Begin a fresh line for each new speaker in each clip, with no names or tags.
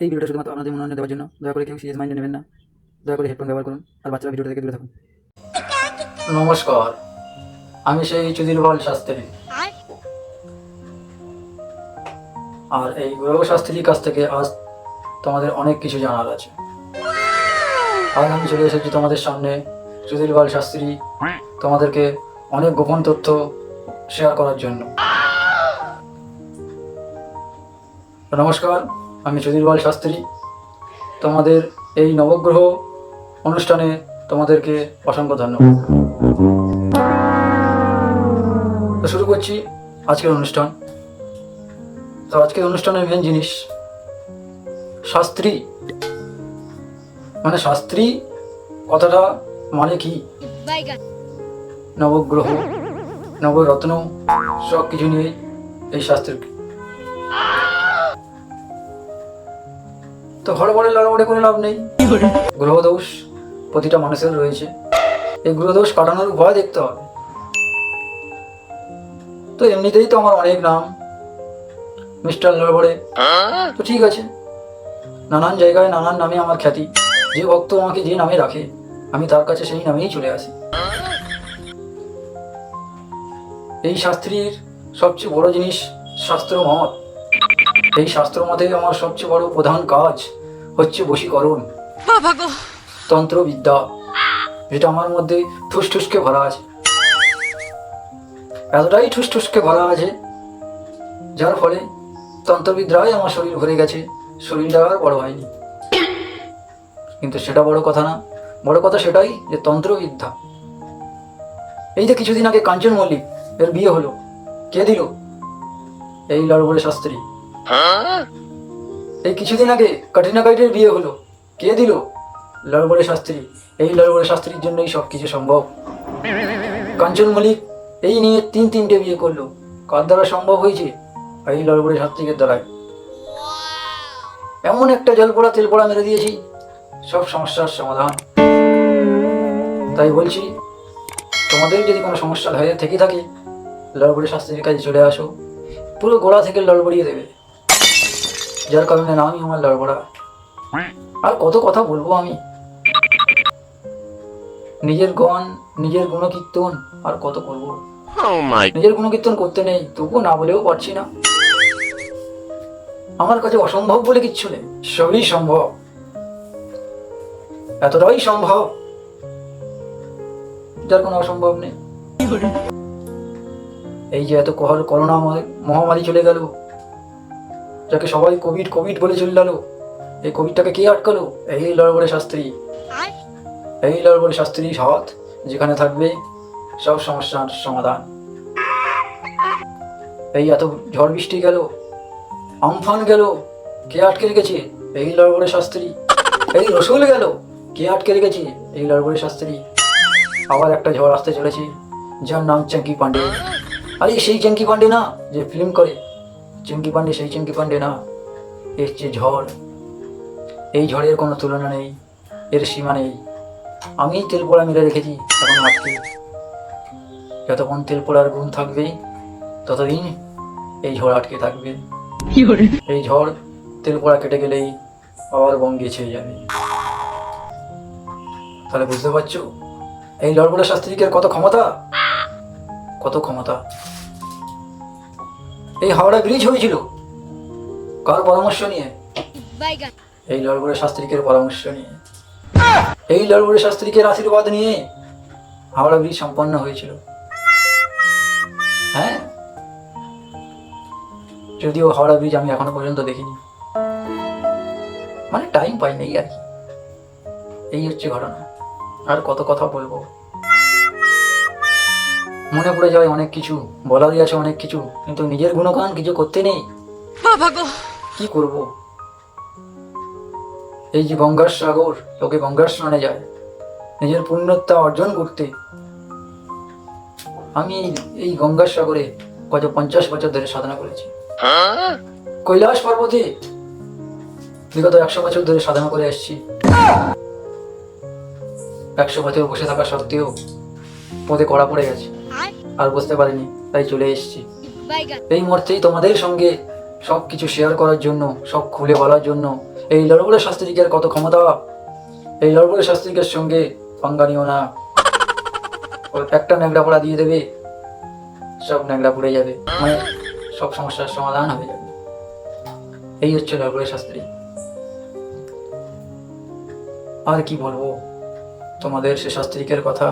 এই ভিডিওটা শুধুমাত্র আপনাদের মনোরঞ্জন দেওয়ার জন্য। দয়া করে কেউ সিরিয়াস মাইন্ডে নেবেন না। দয়া করে হেডফোন ব্যবহার করুন আর বাচ্চারা ভিডিওটা থেকে দূরে থাকুন।
নমস্কার, আমি সেই চুদিরবল শাস্ত্রী। আর এই গ্রহ শাস্ত্রীর কাছ থেকে আজ তোমাদের অনেক কিছু জানার আছে। আজ আমি চলে এসেছি তোমাদের সামনে চুদিরবল শাস্ত্রী তোমাদেরকে অনেক গোপন তথ্য শেয়ার করার জন্য। নমস্কার, আমি চুদিরবল শাস্ত্রী। তোমাদের এই নবগ্রহ অনুষ্ঠানে তোমাদেরকে অসংখ্য ধন্যবাদ। তো শুরু করছি আজকের অনুষ্ঠান। তো আজকের অনুষ্ঠানের মেন জিনিস শাস্ত্রী, মানে শাস্ত্রী কথাটা মানে কি, নবগ্রহ নবরত্ন সব কিছু নিয়ে এই শাস্ত্রের। তো হড়বড়ে লড়বড়ে করে লাভ নেই। গ্রহদোষ প্রতিটা মানুষের রয়েছে, এই গ্রহদোষ কাটানোর উপায় দেখতে হবে। তো এমনিতেই তো আমার অনেক নাম, মিস্টার লড়বড়ে। তো ঠিক আছে, নানান জায়গায় নানান নামে আমার খ্যাতি। যে ভক্ত আমাকে যে নামে রাখে আমি তার কাছে সেই নামেই চলে আসি। এই শাস্ত্রীর সবচেয়ে বড় জিনিস শাস্ত্র মত। এই শাস্ত্র মতে আমার সবচেয়ে বড় প্রধান কাজ হচ্ছে বশীকরণ, তন্ত্রবিদ্যা, যেটা আমার মধ্যে ঠুসঠুসকে ভরা আছে। এতটাই ঠুসঠুসকে ভরা আছে যার ফলে তন্ত্রবিদ্যায় আমার শরীর ভরে গেছে, শরীরটা আর বড় হয়নি। কিন্তু সেটা বড় কথা না, বড় কথা সেটাই যে তন্ত্রবিদ্যা। এই যে কিছুদিন আগে কাঞ্চন মল্লিক এর বিয়ে হলো, কে দিল? এই লড়বড়ে শাস্ত্রী। এই কিছুদিন আগে কাটরিনা কাইফের বিয়ে হলো, কে দিল? লড়বড়ে শাস্ত্রী। এই লড়বড়ে শাস্ত্রীর জন্যই সব কিছু সম্ভব। কাঞ্চন মল্লিক এই নিয়ে তিনটে বিয়ে করলো, কার দ্বারা সম্ভব হয়েছে? এই লড়বড়ে শাস্ত্রীকের দ্বারাই। এমন একটা জলপোড়া তেলপোড়া মেরে দিয়েছি, সব সমস্যার সমাধান। তাই বলছি, তোমাদের যদি কোনো সমস্যা হয়ে থেকে থাকে, লড়বড়ে শাস্ত্রীর কাছে চলে আসো, পুরো গোড়া থেকে লড়বড়িয়ে দেবে। যার কারণে নামই আমার লড়বড়া। আর কত কথা বলবো আমি, নিজের গান, নিজের গুণকীর্তন আর কত করবো। নিজের গুণকীর্তন করতে নেই, তবুও না বলেও পারছি না। আমার কাছে অসম্ভব বলে কিচ্ছু নেই, সবই সম্ভব। এতটাই সম্ভব যার কোনো অসম্ভব নেই। এই যে এত করোনা মহামারী চলে গেল, যাকে সবাই কোভিড কোভিড বলে চলে গেল, এই কোভিডটাকে কে আটকালো? এই লড়বড়ে শাস্ত্রী। এই লড়বড়ে শাস্ত্রী হাত যেখানে থাকবে সব সমস্যার সমাধান। এই এত ঝড় বৃষ্টি গেল, আমফান গেল, কে আটকে রেখেছে? এই লড়বড়ে শাস্ত্রী। এই রসুল গেল, কে আটকে রেখেছে? এই লড়বড়ে শাস্ত্রী। আবার একটা ঝড় আসতে চলেছে, যার নাম চঙ্কি পান্ডে। আরে সেই চঙ্কি পান্ডে না যে ফিল্ম করে, চঙ্কি পান্ডে সেই চঙ্কি পান্ডে না। এর যে ঝড়, এই ঝড়ের কোনো তুলনা নেই, এর সীমা নেই। আমি তেল পোড়া মেরে রেখেছি এখন আটকে। যতক্ষণ তেল পোড়ার গুণ থাকবে ততদিন এই ঝড় আটকে থাকবে। এই ঝড় তেল পোড়া কেটে গেলেই আবার বঙ্গে ছেয়ে যাবে। তাহলে বুঝতে পারছো এই লড়বড়ে শাস্ত্রীকের কত ক্ষমতা, কত ক্ষমতা। এই হাওড়া ব্রিজ হয়েছিল কার পরামর্শ নিয়ে? এই লড়বড়ে শাস্ত্রীকের পরামর্শ নিয়ে, এই লড়বড়ে শাস্ত্রীকের আশীর্বাদ নিয়ে হাওড়া ব্রিজ সম্পন্ন হয়েছিল। হ্যাঁ, যদিও হাওড়া ব্রিজ আমি এখনো পর্যন্ত দেখিনি, মানে টাইম পাইনি আর কি। এই হচ্ছে ঘটনা। আর কত কথা বলবো, মনে পড়ে যায় অনেক কিছু, বলারই আছে অনেক কিছু, কিন্তু নিজের গুণগান কিছু করতে নেই। কি করব? এই যে গঙ্গার সাগর, লোকে গঙ্গার স্নানে যায় নিজের পুণ্যতা অর্জন করতে। আমি এই গঙ্গার সাগরে গত 50 বছর ধরে সাধনা করেছি। কৈলাস পর্বতে বিগত 100 বছর ধরে সাধনা করে আসছি। 100 বছর বসে থাকা সত্ত্বেও পদে কড়া পড়ে গেছে, আর বুঝতে পারিনি, তাই চলে এসেছি। এই মুহূর্তেই তোমাদের সঙ্গে সব কিছু শেয়ার করার জন্য, সব খুলে বলার জন্য এই লড়বড়ে শাস্ত্রীকের কত ক্ষমতা। এই লড়বড়ে শাস্ত্রীকের সঙ্গে পাঙ্গা নিও না। ওর একটা ন্যাংরা পোড়া দিয়ে দেবে, সব ন্যাংরা পড়ে যাবে, মানে সব সমস্যার সমাধান হয়ে যাবে। এই হচ্ছে লড়বড়ে শাস্ত্রী। আর কি বলবো তোমাদের সে শাস্ত্রীকের কথা।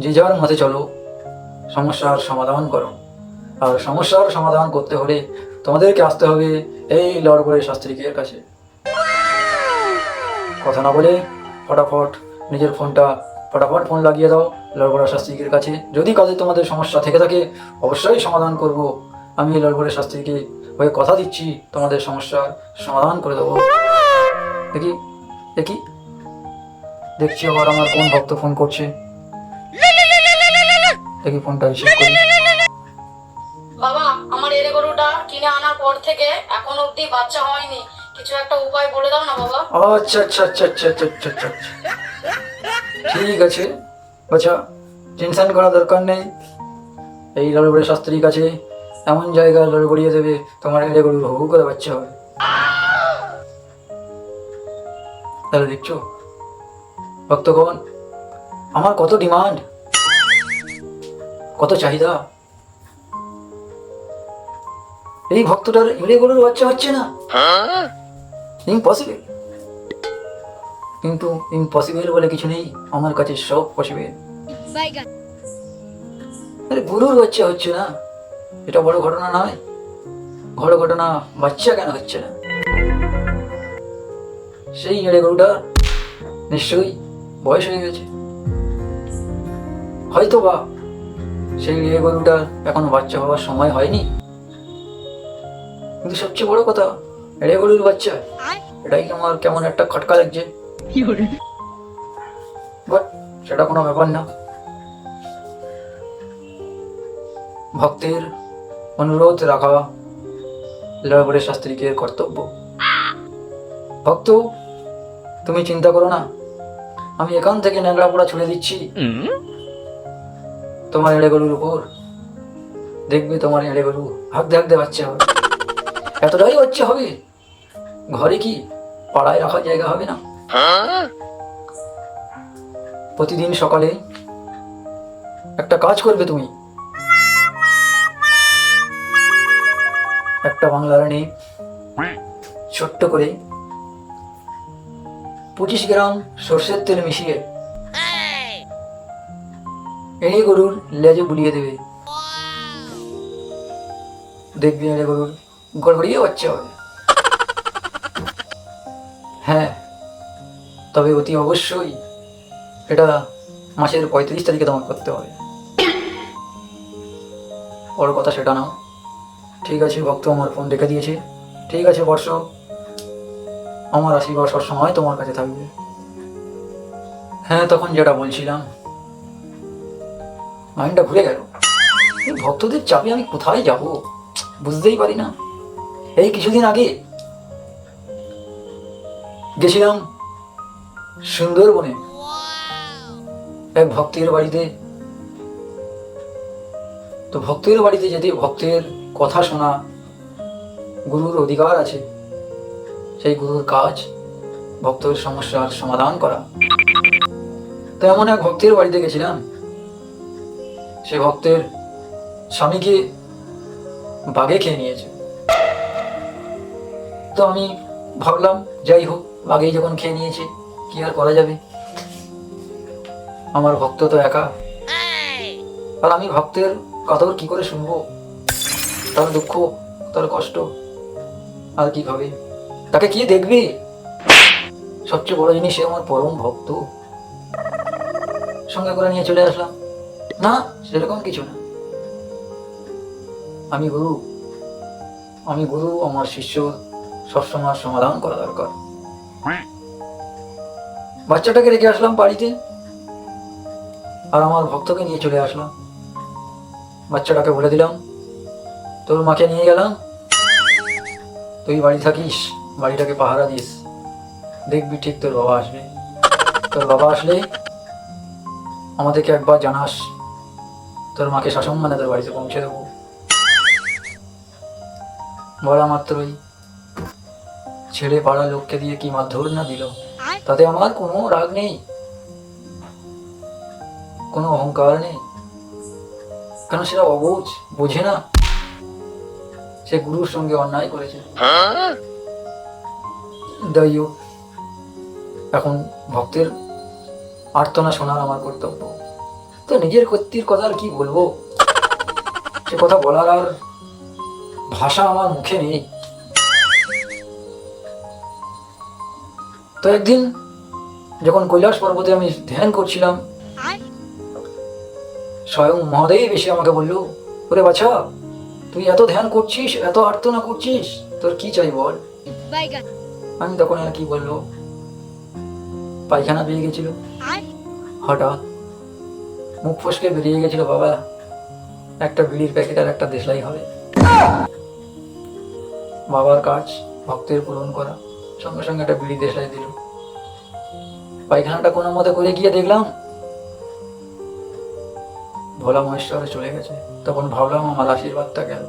যে যার মতে চলো, সমস্যার সমাধান করো। আর সমস্যার সমাধান করতে হলে তোমাদেরকে আসতে হবে এই লড়বড়ে শাস্ত্রীকের কাছে। কথা না বলে ফটাফট নিজের ফোনটা ফটাফট ফোন লাগিয়ে দাও লড়বড়ে শাস্ত্রীকের কাছে। যদি কাজে তোমাদের সমস্যা থেকে থাকে অবশ্যই সমাধান করব। আমি এই লড়বড়ে শাস্ত্রীকে হয়ে কথা দিচ্ছি তোমাদের সমস্যার সমাধান করে দেবো। দেখি দেখি দেখছি আবার আমার কোন ভক্ত ফোন করছে। দেখি ফোনটা রিসিভ করি।
বাবা, আমার এরে গরুটা কিনে আনার পর থেকে এখন অবধি বাচ্চা হয়নি, কিছু একটা উপায় বলে দাও না বাবা।
আচ্ছা আচ্ছা আচ্ছা আচ্ছা আচ্ছা আচ্ছা আচ্ছা আচ্ছা। ঠিক আছে বাচ্চা, টেনশন করার দরকার নেই। এই লড়বড়ে শাস্ত্রীর কাছে এমন জায়গায় লড়বড়িয়ে দেবে তোমার এড়ে গরুর হু করে বাচ্চা হবে। তাহলে দেখছো ভক্তগণ, আমার কত ডিমান্ড, কত চাহিদা। এই ভক্তটার এড়ে গরুর বাচ্চা হচ্ছে না, ইম্পসিবল। কিন্তু ইম্পসিবল বলে কিছু নেই, আমার কাছে সব পসিবল। আরে গরুর বাচ্চা হচ্ছে না, এটা বড় ঘটনা নয়। বড় ঘটনা বাচ্চা কেন হচ্ছে না। সেই এড়ে গরুটা নিশ্চয়ই বয়স হয়ে গেছে, হয়তো বা সেই এড়ে গরুটার এখনো বাচ্চা হওয়ার সময় হয়নি। কিন্তু সবচেয়ে বড় কথা, এড়ে গরুর বাচ্চা, এটাই আমার কেমন একটা খটকা লাগছে। বাট সেটা কোনো ব্যাপার না। ভক্তের অনুরোধ রাখা লড়বড়ে শাস্ত্রীকের কর্তব্য। ভক্ত, তুমি চিন্তা করো না, আমি এখান থেকে ন্যাংরা পোড়া ছুড়ে দিচ্ছি তোমার এড়ে গরুর উপর। দেখবে তোমার এড়ে গরু হাঁকতে হাঁকতে বাচ্চা হবে। এতটাই বাচ্চা হবে, ঘরে কি পাড়ায় রাখার জায়গা হবে না। প্রতিদিন সকালে একটা কাজ করবে তুমি। একটা বাংলার নেই ছোট্ট করে 25 গ্রাম সর্ষের তেল মিশিয়ে এড়ে গরুর লেজে বুলিয়ে দেবে। দেখবি এড়ে গরুর গড়গড়িয়ে বাচ্চা হবে। হ্যাঁ, তবে অতি অবশ্যই এটা মাসের 35 তারিখে তোমার করতে হবে। বড় কথা সেটা না। ঠিক আছে ভক্ত, আমার ফোন রেখে দিয়েছে। ঠিক আছে বর্ষ, আমার আশীর্বাদ সবসময় তোমার কাছে থাকবে। হ্যাঁ, তখন যেটা বলছিলাম, মাইন্ডটা ঘুরে গেল। এই ভক্তদের চাপে আমি কোথায় যাব বুঝতেই পারি না। এই কিছুদিন আগে গেছিলাম সুন্দরবনে এক ভক্তের বাড়িতে। তো ভক্তের বাড়িতে যেতে ভক্তের কথা শোনা গুরুর অধিকার আছে। সেই গুরুর কাজ ভক্তের সমস্যার সমাধান করা। তো এমন এক ভক্তের বাড়িতে গেছিলাম, সে ভক্তের স্বামীকে বাঘে খেয়ে নিয়েছে। তো আমি ভাবলাম যাই হোক, বাঘেই যখন খেয়ে নিয়েছে কি আর করা যাবে। আমার ভক্ত তো একা, আর আমি ভক্তের কাতর কি করে শুনবো, তার দুঃখ তার কষ্ট। আর কিভাবে তাকে কি দেখবে। সবচেয়ে বড় জিনিস সে আমার পরম ভক্ত। সঙ্গে করে নিয়ে চলে আসলাম। না, সেরকম কিছু না। আমি গুরু, আমার শিষ্য সবসময় সমাধান করা দরকার। বাচ্চাটাকে রেখে আসলাম বাড়িতে, আর আমার ভক্তকে নিয়ে চলে আসলাম। বাচ্চাটাকে বলে দিলাম, তোর মাকে নিয়ে গেলাম, তুই বাড়ি থাকিস, বাড়িটাকে পাহারা দিস। দেখবি ঠিক তোর বাবা আসবে। তোর বাবা আসলে আমাদেরকে একবার জানাস, তোর মাকে সসম্মানে তোর বাড়িতে পৌঁছে দেবো। বলা মাত্রই ছেলে পাড়া লোককে দিয়ে কি মারধর না দিল, তাতে আমার কোনো রাগ নেই, কোনো অহংকার নেই, কারণ সেটা অবুঝ, বোঝে না সে গুরুর সঙ্গে অন্যায় করেছে। যাই হোক, এখন ভক্তের আর্তনা শোনার আমার কর্তব্য। তো নিজের কর্তির কথা আর কি বলবো, সে কথা বলার আর ভাষা আমার মুখে নেই। তো একদিন যখন কৈলাস পর্বতে আমি ধ্যান করছিলাম, স্বয়ং মহাদেব এসে আমাকে বলল, ওরে বাছা, তুই এত ধ্যান করছিস, এত আর্তনা করছিস, তোর কি চাই বল। আমি তখন আর কি বলবো, পায়খানা পেয়ে গেছিল, হঠাৎ মুখ ফসকে বেরিয়ে গেছিল, বাবা একটা বিড়ির প্যাকেট আর একটা দেশলাই হবে। বাবার কাজ ভক্তের পূরণ করা, সঙ্গে সঙ্গে একটা বিড়ি দেশলাই দিল। পায়খানাটা কোনো মতে করে গিয়ে দেখলাম ভোলা মহেশ্বরে চলে গেছে। তখন ভাবলাম আমার আশীর্বাদটা গেল।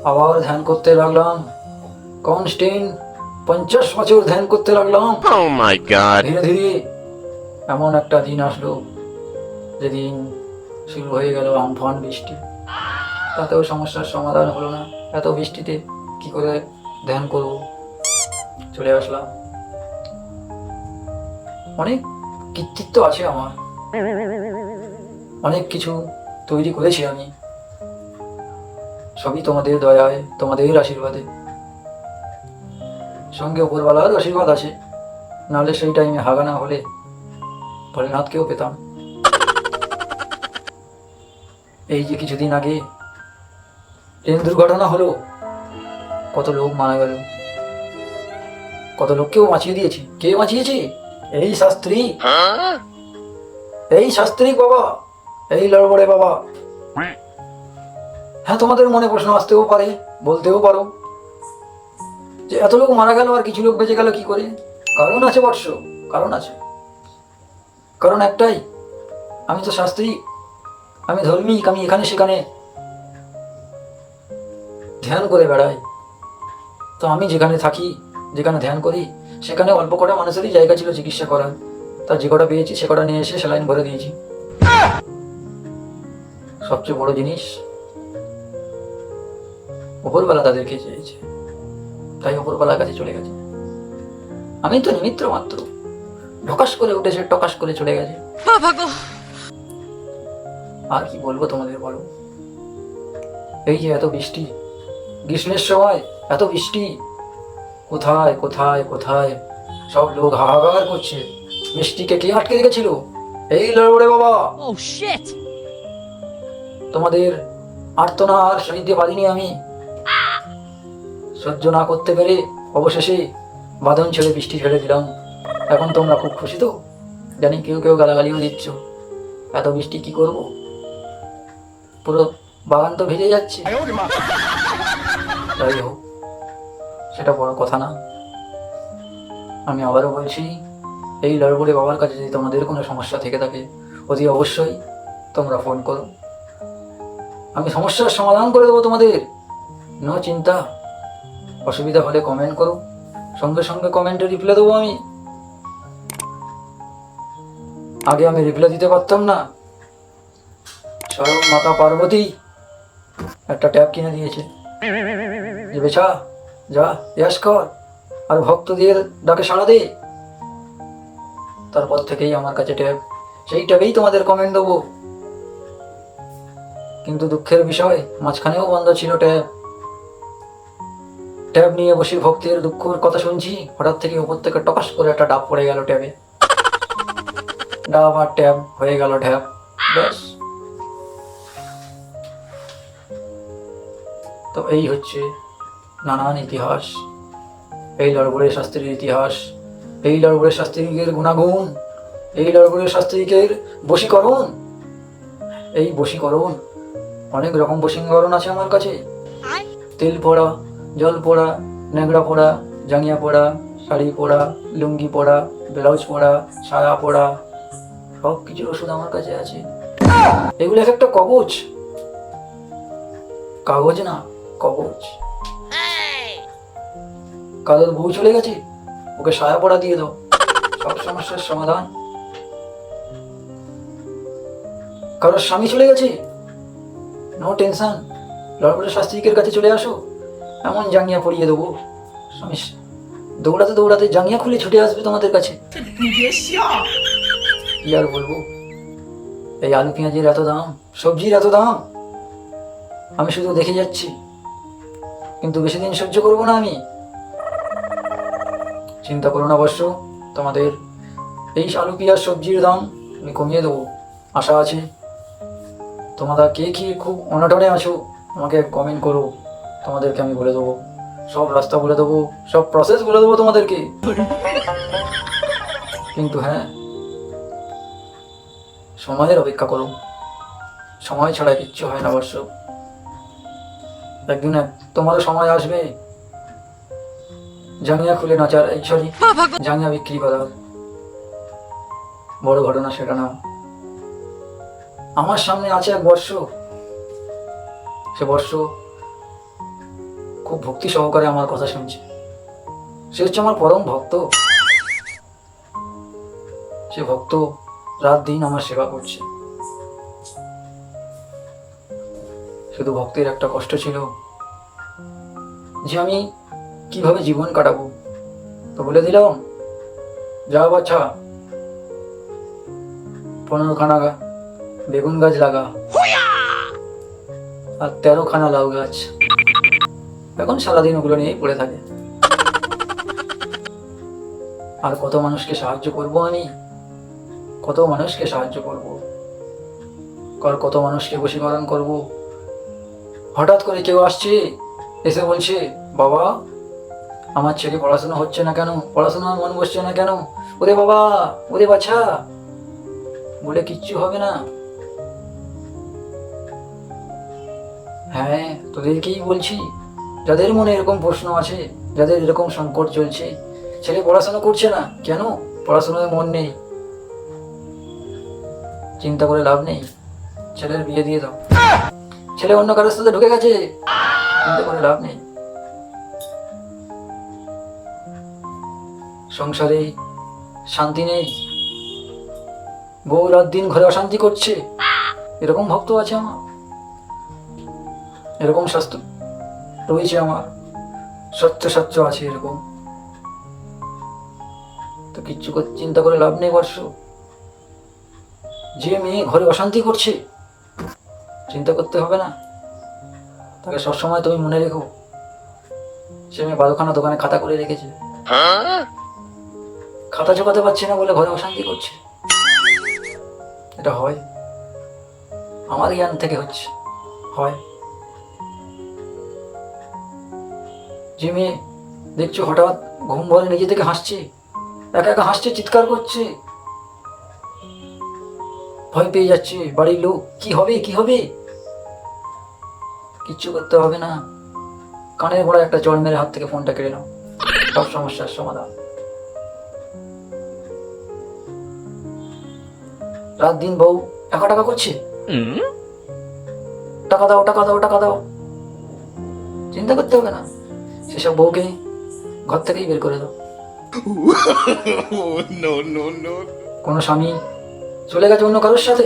আবার ধ্যান করতে লাগলাম, কনস্ট্যান্ট 50 বছর ধ্যান করতে লাগলাম।
Oh my god.
ধীরে ধীরে এমন একটা দিন আসলো যেদিন শুরু হয়ে গেল আমফান বৃষ্টি। তাতেও সমস্যার সমাধান হলো না। এত বৃষ্টিতে কি করে ধ্যান করব, চলে আসলাম। অনেক কৃতিত্ব আছে আমার, অনেক কিছু তৈরি করেছি আমি, সবই তোমাদের দয়ায়, তোমাদের আশীর্বাদে, সঙ্গে উপরওয়ালার আশীর্বাদ আছে। নাহলে সেই টাইমে হাগানা হলে ভোলেনাথকেও পেতাম। এই যে কিছুদিন আগে ট্রেন দুর্ঘটনা হলো, কত লোক মারা গেল, কত লোককেও বাঁচিয়ে দিয়েছি। কে বাঁচিয়েছে? এই শাস্ত্রী, এই শাস্ত্রী বাবা, এই লড়বড়ে বাবা। হ্যাঁ, তোমাদের মনে প্রশ্ন আসতেও পারে, বলতেও পারো যে এত লোক মারা গেল আর কিছু লোক বেঁচে গেল কি করে? কারণ আছে বৎস, কারণ আছে। কারণ একটাই, আমি তো শাস্ত্রী, আমি ধর্মিক, আমি এখানে সেখানে ধ্যান করে বেড়াই। তো আমি যেখানে থাকি, যেখানে ধ্যান করি, সেখানে অল্প কটা মানুষেরই জায়গা ছিল চিকিৎসা করার। তার যে কটা পেয়েছি সে কটা নিয়ে এসে স্যালাইন ভরে দিয়েছি। সবচেয়ে বড় জিনিস, ওপরবেলা তাদেরকে চেয়েছে, তাই ওপরবেলার কাছে চলে গেছে। আমি তো নিমিত্ত মাত্র, ঢকাস করে উঠেছে, টকাস করে চলে গেছে। আর কি বলবো তোমাদের, বলো। এই যে এত বৃষ্টি, গ্রীষ্মের সময় এত বৃষ্টি, কোথায় কোথায় কোথায় সব লোক হাহাকার করছে। বৃষ্টিকে কে আটকে রেখেছিল? এই লড়বড়ে বাবা। তোমাদের আর্তনা আর সইতে পারিনি আমি, সহ্য না করতে পেরে অবশেষে বাঁধন ছেড়ে বৃষ্টি ছেড়ে দিলাম। এখন তোমরা খুব খুশি তো? জানি কেউ কেউ গালাগালিও দিচ্ছ। এত বৃষ্টি কি করব, পুরো বাগান তো ভিজে যাচ্ছে। যাই হোক, সেটা বড় কথা না। আমি আবারও বলছি, এই লড়বড়ে বাবার কাছে যদি তোমাদের কোনো সমস্যা থেকে থাকে, অতি অবশ্যই তোমরা ফোন করো, আমি সমস্যার সমাধান করে দেবো তোমাদের। নো চিন্তা। অসুবিধা হলে কমেন্ট করো, সঙ্গে সঙ্গে কমেন্টে রিপ্লাই দেবো আমি। আগে আমি রিপ্লাই দিতে পারতাম না, স্বয়ং মাতা পার্বতী একটা ট্যাব কিনে দিয়েছে যে বেছা যা ইয়াস কর আর ভক্তদের ডাকে সাড়া দে। তারপর থেকেই আমার কাছে ট্যাব, সেই ট্যাবেই তোমাদের কমেন্ট দেবো। কিন্তু দুঃখের বিষয়, মাঝখানেও বন্ধ ছিল ট্যাব। ট্যাব নিয়ে বসে ভক্তের দুঃখের কথা শুনছি, হঠাৎ থেকে উপর থেকে টকাস করে একটা ডাব পড়ে গেল ট্যাবে। ডাব আর ট্যাব হয়ে গেল ঢ্যাব, ব্যাস। তো এই হচ্ছে নানান ইতিহাস, এই লড়বড়ে শাস্ত্রীর ইতিহাস, এই লড়বড়ে শাস্ত্রীকের গুণাগুণ, এই লড়বড়ে শাস্ত্রীকের বশীকরণ। এই বশীকরণ, অনেক রকম বশীকরণ আছে আমার কাছে। তেল পোড়া, জল পোড়া, ন্যাংরা পোড়া, জাঙ্গিয়া পোড়া, শাড়ি পোড়া, লুঙ্গি পোড়া, ব্লাউজ পোড়া, সায়া পোড়া, সব কিছুর ওষুধ আমার কাছে আছে। এগুলো এক একটা কবচ, কাগজ না, কবচ। কারোর বউ চলে গেছে, ওকে সায়া পড়া দিয়ে দাও, সব সমস্যার সমাধান। কারোর স্বামী চলে গেছে, নো টেনশন, লড়বড়ে শাস্ত্রীকের কাছে চলে আসো, এমন জাঙ্গিয়া পরিয়ে দেবো, স্বামী দৌড়াতে দৌড়াতে জাঙ্গিয়া খুলে ছুটে আসবে তোমাদের কাছে। কি আর বলবো, এই আলু পেঁয়াজের এত দাম, সবজির এত দাম, আমি শুধু দেখে যাচ্ছি, কিন্তু বেশি দিন সহ্য করবো না আমি। চিন্তা করো না অবশ্য, তোমাদের এই আলু পেঁয়াজ সবজির দাম আমি কমিয়ে দেবো, আশা আছে। তোমরা কে কি খুব অনটনে আছো আমাকে কমেন্ট করো, তোমাদেরকে আমি বলে দেবো, সব রাস্তা বলে দেবো, সব প্রসেস বলে দেবো তোমাদেরকে। কিন্তু হ্যাঁ, সময়ের অপেক্ষা করো, সময় ছাড়া কিচ্ছু হয় না অবশ্য। একদিন তোমারও সময় আসবে জাঙ্গিয়া খুলে নাচার, এই সরি জাঙ্গিয়া বিক্রি করার। বড় ঘটনা সেটা না, আমার সামনে আছে এক বর্ষ, সে বর্ষ খুব ভক্তি সহকারে আমার কথা শুনছে, সে হচ্ছে আমার পরম ভক্ত। সে ভক্ত রাত দিন আমার সেবা করছে। শুধু ভক্তের একটা কষ্ট ছিল যে আমি কিভাবে জীবন কাটাবো, তো বলে দিলাম, যা বাচ্চা 15খানা বেগুন গাছ লাগা আর 13খানা লাউ গাছ। এখন সারাদিন ওগুলো নিয়েই পড়ে থাকে। আর কত মানুষকে সাহায্য করব আমি, কত মানুষকে সাহায্য করব, আর কত মানুষকে বশীকরণ করব। হঠাৎ করে কেউ আসছে, এসে বলছে, বাবা আমার ছেলে পড়াশোনা হচ্ছে না কেন, পড়াশোনার মন বসছে না কেন, ওরে বাবা ওরে বাছা, বলে কিচ্ছু হবে না। হ্যাঁ, তোদেরকেই বলছি, যাদের মনে এরকম প্রশ্ন আছে, যাদের এরকম সংকট চলছে, ছেলে পড়াশোনা করছে না কেন, পড়াশোনায় মন নেই, চিন্তা করে লাভ নেই, ছেলের বিয়ে দিয়ে দাও। ছেলে অন্য কারোর সাথে ঢুকে গেছে, চিন্তা করে লাভ নেই। সংসারে শান্তি নেই, বউ রাত দিন ঘরে অশান্তি করছে, এরকম ভক্ত আছে আমার, এরকম স্বাস্থ্য রয়েছে আমার, সচ্চ আছে এরকম। তো কিচ্ছু চিন্তা করে লাভ নেই বর্ষ। যে মেয়ে ঘরে অশান্তি করছে, চিন্তা করতে হবে না, তাকে সবসময় তুমি মনে রেখো, সে মেয়ে 12খানা দোকানে খাতা করে রেখেছে, খাতা চোকাতে পারছে না বলে ঘরে অশান্তি করছে। এটা হয়, আমার জ্ঞান থেকে হচ্ছে, হয়। যে মেয়ে দেখছো হঠাৎ ঘুম ভরে নিজে থেকে হাসছে, একা একা হাসছে, চিৎকার করছে, ভয় পেয়ে যাচ্ছে বাড়ির লোক, কি হবে কি হবে, কিচ্ছু করতে হবে না, কানের গোড়ায় একটা চড় মেরে হাত থেকে ফোনটা কেড়ে নাও, সব সমস্যার সমাধান। রাত দিন বউ টাকা টাকা করছে, টাকা দাও টাকা দাও টাকা দাও, চিন্তা করতে হবে না, সেসব বউকে ঘর থেকেই বের করে দাও। কোনো স্বামী চলে গেছে অন্য কারোর সাথে,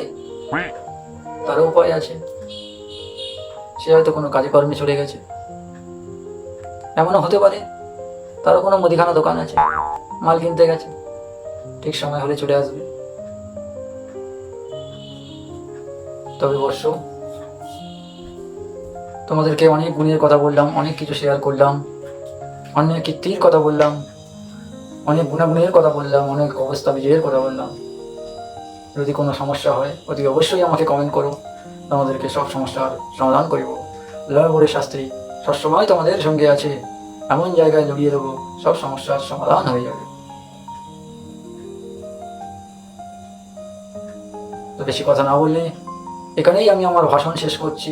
তারও উপায় আছে, সে হয়তো কোনো কাজে কর্মে চলে গেছে, এমনও হতে পারে তারও কোনো মুদিখানা দোকান আছে, মাল কিনতে গেছে, ঠিক সময় হলে চলে আসবে। তবে বর্ষ, তোমাদেরকে অনেক গুণের কথা বললাম, অনেক কিছু শেয়ার করলাম, অনেক কীর্তির কথা বললাম, অনেক গুণাগুণের কথা বললাম, অনেক অবস্থা বিজয়ের কথা বললাম। যদি কোনো সমস্যা হয় অতি অবশ্যই আমাকে কমেন্ট করো, তোমাদেরকে সব সমস্যার সমাধান করিব। লড়বড়ে শাস্ত্রী সবসময় তোমাদের সঙ্গে আছে, এমন জায়গায় জড়িয়ে দেবো সব সমস্যার সমাধান হয়ে যাবে। তো বেশি কথা না বললে এখানেই আমি আমার ভাষণ শেষ করছি।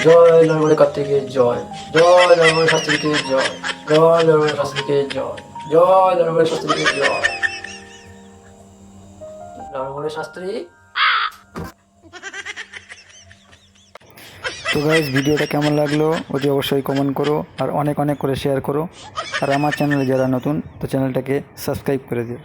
জয় লড়বড়ে কার্তিকের জয়, জয় লড়বড়ে শাস্ত্রীকে জয়, জয় লড়বড়ে শাস্ত্রীকে জয়, জয় লড়বড়ে শাস্ত্রীকে জয়। লড়বড়ে শাস্ত্রী।
তো গাইজ ভিডিওটা কেমন লাগলো অতি অবশ্যই কমেন্ট করো, আর অনেক অনেক করে শেয়ার করো। আর আমার চ্যানেলে যারা নতুন, তো চ্যানেলটাকে সাবস্ক্রাইব করে দিও।